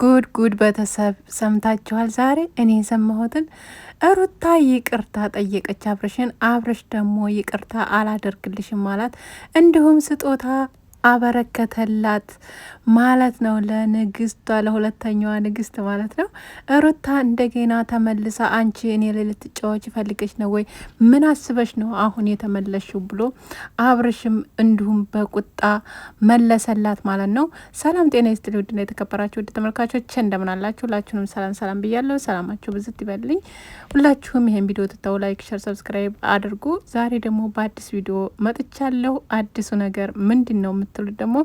ጉድ ቤተሰብ ሰምታችኋል። ዛሬ እኔ የሰማሁትን ሩታ ይቅርታ ጠየቀች አብርሽን። አብርሽ ደግሞ ይቅርታ አላደርግልሽም ማለት እንዲሁም ስጦታ አበረከተላት ማለት ነው። ለንግስቷ ለሁለተኛዋ ንግስት ማለት ነው። ሩታ እንደገና ተመልሳ አንቺ እኔ ላይ ልትጫወች ፈልገሽ ነው ወይ? ምን አስበሽ ነው አሁን የተመለሽው? ብሎ አብርሽም እንዲሁም በቁጣ መለሰላት ማለት ነው። ሰላም ጤና ይስጥልኝ ውድና የተከበራችሁ ውድ ተመልካቾች እንደምን አላችሁ? ሁላችሁንም ሰላም ብያለሁ። ሰላማችሁ ብዝት ይበልኝ። ሁላችሁም ይሄን ቪዲዮ ትተው ላይክ፣ ሸር፣ ሰብስክራይብ አድርጉ። ዛሬ ደግሞ በአዲስ ቪዲዮ መጥቻለሁ። አዲሱ ነገር ምንድን ነው የምትሉት ደግሞ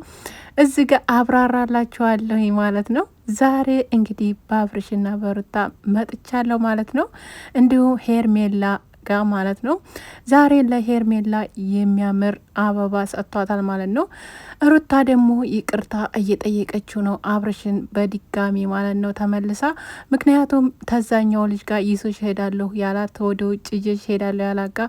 እዚህ ጋር አብራራላችኋለሁ ማለት ነው። ዛሬ እንግዲህ በአብርሽና በሩታ መጥቻለሁ ማለት ነው። እንዲሁም ሄርሜላ ጋር ማለት ነው። ዛሬ ለሄርሜላ የሚያምር አበባ ሰጥቷታል ማለት ነው። ሩታ ደግሞ ይቅርታ እየጠየቀችው ነው አብርሽን በድጋሚ ማለት ነው ተመልሳ። ምክንያቱም ተዛኛው ልጅ ጋር ይዞሽ ሄዳለሁ ያላት ወደ ውጭ ይዤሽ ሄዳለሁ ያላት ጋር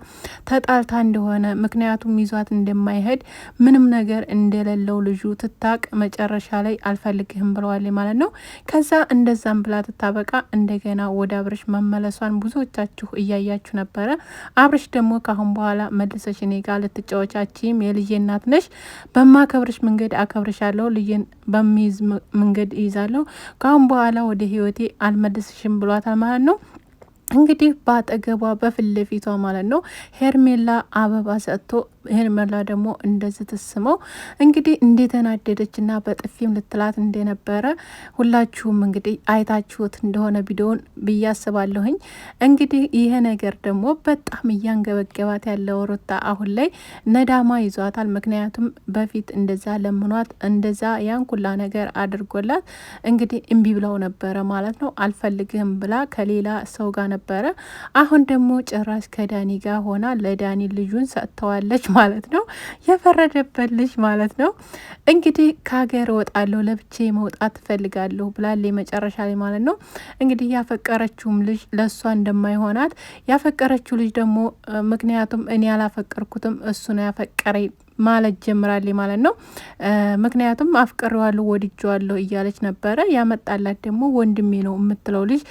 ተጣልታ እንደሆነ ምክንያቱም ይዟት እንደማይሄድ ምንም ነገር እንደሌለው ልጁ ትታቅ መጨረሻ ላይ አልፈልግህም ብለዋል ማለት ነው። ከዛ እንደዛም ብላ ትታበቃ እንደገና ወደ አብርሽ መመለሷን ብዙዎቻችሁ እያያችሁ ነበረ። አብርሽ ደግሞ ካሁን በኋላ መልሰሽ እኔ ጋር ልትጫወቻችም የልጄ እናት ነሽ፣ በማከብርሽ መንገድ አከብርሻለሁ፣ ልጄን በሚይዝ መንገድ ይዛለሁ፣ ካሁን በኋላ ወደ ህይወቴ አልመልስሽም ብሏታል ማለት ነው። እንግዲህ በአጠገቧ በፊት ለፊቷ ማለት ነው ሄርሜላ አበባ ሰጥቶ ሄርሜላ ደግሞ እንደዚህ ትስመው እንግዲህ እንደተናደደችና በጥፊም ልትላት እንደነበረ ሁላችሁም እንግዲህ አይታችሁት እንደሆነ ቪዲዮን ብያስባለሁኝ። እንግዲህ ይሄ ነገር ደግሞ በጣም እያንገበገባት ያለው ሩታ አሁን ላይ ነዳማ ይዟታል። ምክንያቱም በፊት እንደዛ ለምኗት እንደዛ ያን ኩላ ነገር አድርጎላት እንግዲህ እምቢ ብለው ነበረ ማለት ነው። አልፈልግህም ብላ ከሌላ ሰው ጋር ነበረ። አሁን ደግሞ ጭራሽ ከዳኒ ጋር ሆና ለዳኒ ልጁን ሰጥተዋለች ማለት ነው። የፈረደበት ልጅ ማለት ነው። እንግዲህ ከሀገር እወጣለሁ ለብቼ መውጣት ትፈልጋለሁ ብላለች መጨረሻ ላይ ማለት ነው። እንግዲህ ያፈቀረችውም ልጅ ለእሷ እንደማይሆናት ያፈቀረችው ልጅ ደግሞ ምክንያቱም እኔ ያላፈቀርኩትም እሱ ነው ያፈቀረኝ ማለት ጀምራለች ማለት ነው። ምክንያቱም አፍቅሬዋለሁ ወድጄዋለሁ እያለች ነበረ። ያመጣላት ደግሞ ወንድሜ ነው የምትለው ልጅ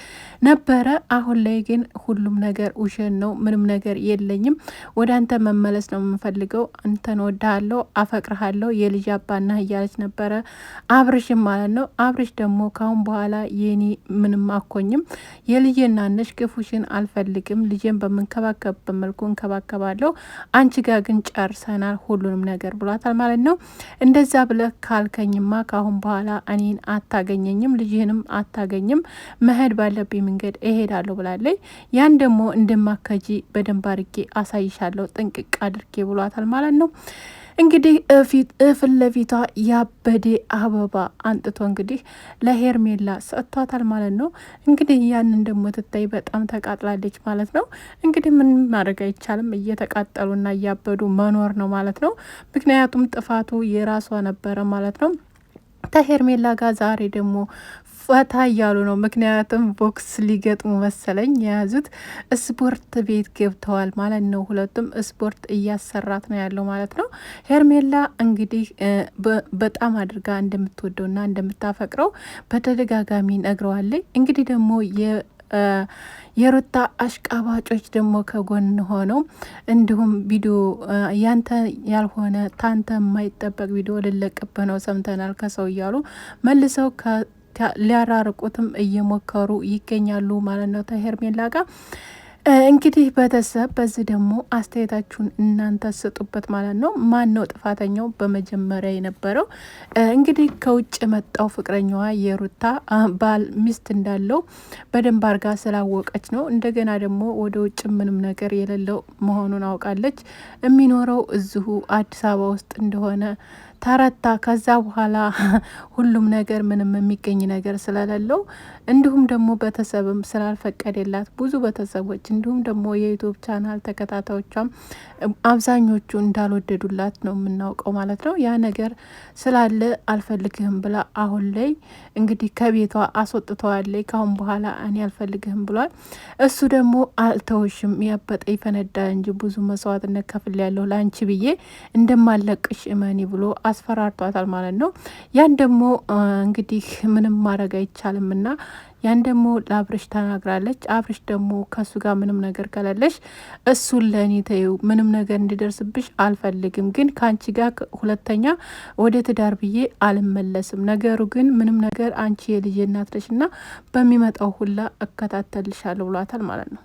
ነበረ። አሁን ላይ ግን ሁሉም ነገር ውሸት ነው፣ ምንም ነገር የለኝም፣ ወደ አንተ መመለስ ነው የምፈልገው፣ አንተን ወድሃለሁ፣ አፈቅርሃለሁ፣ የልጅ አባና እያለች ነበረ አብርሽም ማለት ነው። አብርሽ ደግሞ ካሁን በኋላ የኔ ምንም አኮኝም፣ የልጄ እናነሽ፣ ክፉሽን አልፈልግም፣ ልጄን በምንከባከብበት መልኩ እንከባከባለሁ፣ አንቺ ጋር ግን ጨርሰናል ሁሉንም ነገር ብሏታል ማለት ነው። እንደዛ ብለህ ካልከኝማ ካሁን በኋላ እኔን አታገኘኝም፣ ልጅህንም አታገኝም፣ መሄድ ባለብኝ መንገድ እሄዳለሁ ብላለች። ያን ደግሞ እንደማከጂ በደንብ አድርጌ አሳይሻለሁ ጥንቅቅ አድርጌ ብሏታል ማለት ነው። እንግዲህ ፊት ለፊቷ ያበደ አበባ አንጥቶ እንግዲህ ለሄርሜላ ሰጥቷታል ማለት ነው። እንግዲህ ያንን ደግሞ ትታይ በጣም ተቃጥላለች ማለት ነው። እንግዲህ ምን ማድረግ አይቻልም፣ እየተቃጠሉና እያበዱ መኖር ነው ማለት ነው። ምክንያቱም ጥፋቱ የራሷ ነበረ ማለት ነው። ከሄርሜላ ጋር ዛሬ ደግሞ ፈታ እያሉ ነው። ምክንያቱም ቦክስ ሊገጥሙ መሰለኝ የያዙት ስፖርት ቤት ገብተዋል ማለት ነው። ሁለቱም ስፖርት እያሰራት ነው ያለው ማለት ነው። ሄርሜላ እንግዲህ በጣም አድርጋ እንደምትወደውና እንደምታፈቅረው በተደጋጋሚ ነግረዋለች። እንግዲህ ደግሞ የሩታ አሽቃባጮች ደግሞ ከጎን ሆነው እንዲሁም ቪዲዮ ያንተ ያልሆነ ታንተ የማይጠበቅ ቪዲዮ ልለቅብህ ነው ሰምተናል ከሰው እያሉ መልሰው ሊያራርቁትም እየሞከሩ ይገኛሉ ማለት ነው ከሄርሜላ ጋር። እንግዲህ ቤተሰብ በዚህ ደግሞ አስተያየታችሁን እናንተ ስጡበት ማለት ነው። ማን ነው ጥፋተኛው? በመጀመሪያ የነበረው እንግዲህ ከውጭ የመጣው ፍቅረኛዋ የሩታ ባል ሚስት እንዳለው በደንብ አርጋ ስላወቀች ነው። እንደገና ደግሞ ወደ ውጭ ምንም ነገር የሌለው መሆኑን አውቃለች። የሚኖረው እዚሁ አዲስ አበባ ውስጥ እንደሆነ ተረታ። ከዛ በኋላ ሁሉም ነገር ምንም የሚገኝ ነገር ስለሌለው እንዲሁም ደግሞ ቤተሰብም ስላልፈቀደላት ብዙ ቤተሰቦች እንዲሁም ደግሞ የዩቲዩብ ቻናል ተከታታዮቿም አብዛኞቹ እንዳልወደዱላት ነው የምናውቀው ማለት ነው። ያ ነገር ስላለ አልፈልግህም ብላ አሁን ላይ እንግዲህ ከቤቷ አስወጥተዋለች። ካሁን በኋላ እኔ አልፈልግህም ብሏል። እሱ ደግሞ አልተውሽም፣ ያበጠ ይፈነዳል እንጂ ብዙ መስዋዕትነት ከፍል ያለሁ ለአንቺ ብዬ እንደማለቅሽ እመኒ ብሎ አስፈራርቷታል ማለት ነው። ያን ደግሞ እንግዲህ ምንም ማድረግ አይቻልምና ያን ደግሞ ለአብርሽ ተናግራለች። አብርሽ ደግሞ ከሱ ጋር ምንም ነገር ከሌለሽ እሱን ለእኔ ተይው፣ ምንም ነገር እንዲደርስብሽ አልፈልግም፣ ግን ከአንቺ ጋር ሁለተኛ ወደ ትዳር ብዬ አልመለስም። ነገሩ ግን ምንም ነገር አንቺ የልጅ እናት ነሽ እና በሚመጣው ሁላ እከታተልሻለሁ ብሏታል ማለት ነው።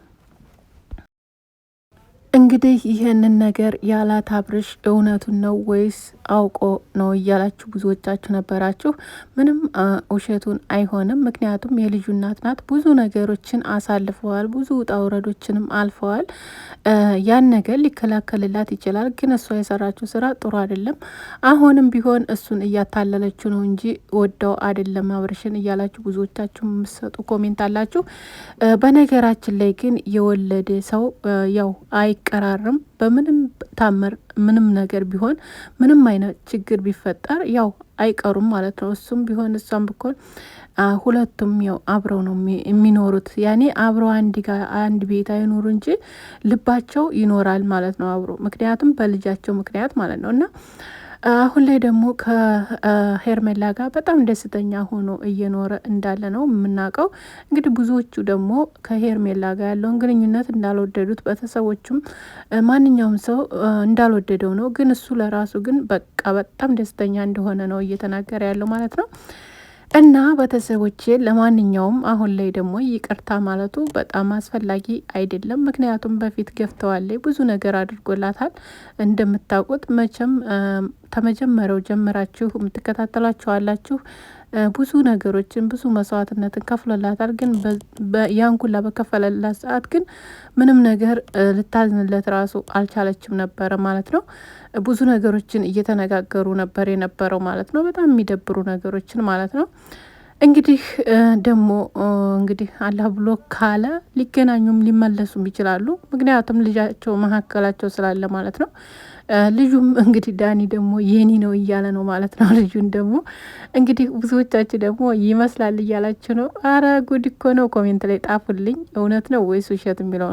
እንግዲህ ይህንን ነገር ያላት አብርሽ እውነቱን ነው ወይስ አውቆ ነው እያላችሁ ብዙዎቻችሁ ነበራችሁ። ምንም ውሸቱን አይሆንም። ምክንያቱም የልጁ እናት ናት። ብዙ ነገሮችን አሳልፈዋል፣ ብዙ ውጣ ውረዶችንም አልፈዋል። ያን ነገር ሊከላከልላት ይችላል፣ ግን እሷ የሰራችው ስራ ጥሩ አይደለም። አሁንም ቢሆን እሱን እያታለለችው ነው እንጂ ወደው አይደለም አብርሽን እያላችሁ ብዙዎቻችሁ የምትሰጡ ኮሜንት አላችሁ። በነገራችን ላይ ግን የወለደ ሰው ያው አይቀራርም በምንም ታምር። ምንም ነገር ቢሆን ምንም አይነት ችግር ቢፈጠር ያው አይቀሩም ማለት ነው። እሱም ቢሆን እሷም ብኮን ሁለቱም ያው አብረው ነው የሚኖሩት። ያኔ አብረው አንድ ቤት አይኖሩ እንጂ ልባቸው ይኖራል ማለት ነው አብሮ፣ ምክንያቱም በልጃቸው ምክንያት ማለት ነው። እና አሁን ላይ ደግሞ ከሄርሜላ ጋር በጣም ደስተኛ ሆኖ እየኖረ እንዳለ ነው የምናውቀው። እንግዲህ ብዙዎቹ ደግሞ ከሄርሜላ ጋር ያለውን ግንኙነት እንዳልወደዱት፣ ቤተሰቦቹም ማንኛውም ሰው እንዳልወደደው ነው። ግን እሱ ለራሱ ግን በቃ በጣም ደስተኛ እንደሆነ ነው እየተናገረ ያለው ማለት ነው። እና ቤተሰቦቼ ለማንኛውም አሁን ላይ ደግሞ ይቅርታ ማለቱ በጣም አስፈላጊ አይደለም። ምክንያቱም በፊት ገፍተዋለች፣ ብዙ ነገር አድርጎላታል። እንደምታውቁት መቼም ከመጀመሪያው ጀምራችሁ የምትከታተላችሁ አላችሁ። ብዙ ነገሮችን ብዙ መስዋዕትነትን ከፍሎላታል። ግን ያን ሁላ በከፈለላት ሰዓት ግን ምንም ነገር ልታዝንለት ራሱ አልቻለችም ነበረ ማለት ነው። ብዙ ነገሮችን እየተነጋገሩ ነበር የነበረው ማለት ነው። በጣም የሚደብሩ ነገሮችን ማለት ነው። እንግዲህ ደግሞ እንግዲህ አላህ ብሎ ካለ ሊገናኙም ሊመለሱም ይችላሉ። ምክንያቱም ልጃቸው መካከላቸው ስላለ ማለት ነው። ልጁም እንግዲህ ዳኒ ደግሞ የኔ ነው እያለ ነው ማለት ነው። ልጁን ደግሞ እንግዲህ ብዙዎቻችሁ ደግሞ ይመስላል እያላችሁ ነው። አረ ጉድ እኮ ነው። ኮሜንት ላይ ጣፉልኝ፣ እውነት ነው ወይስ ውሸት የሚለውን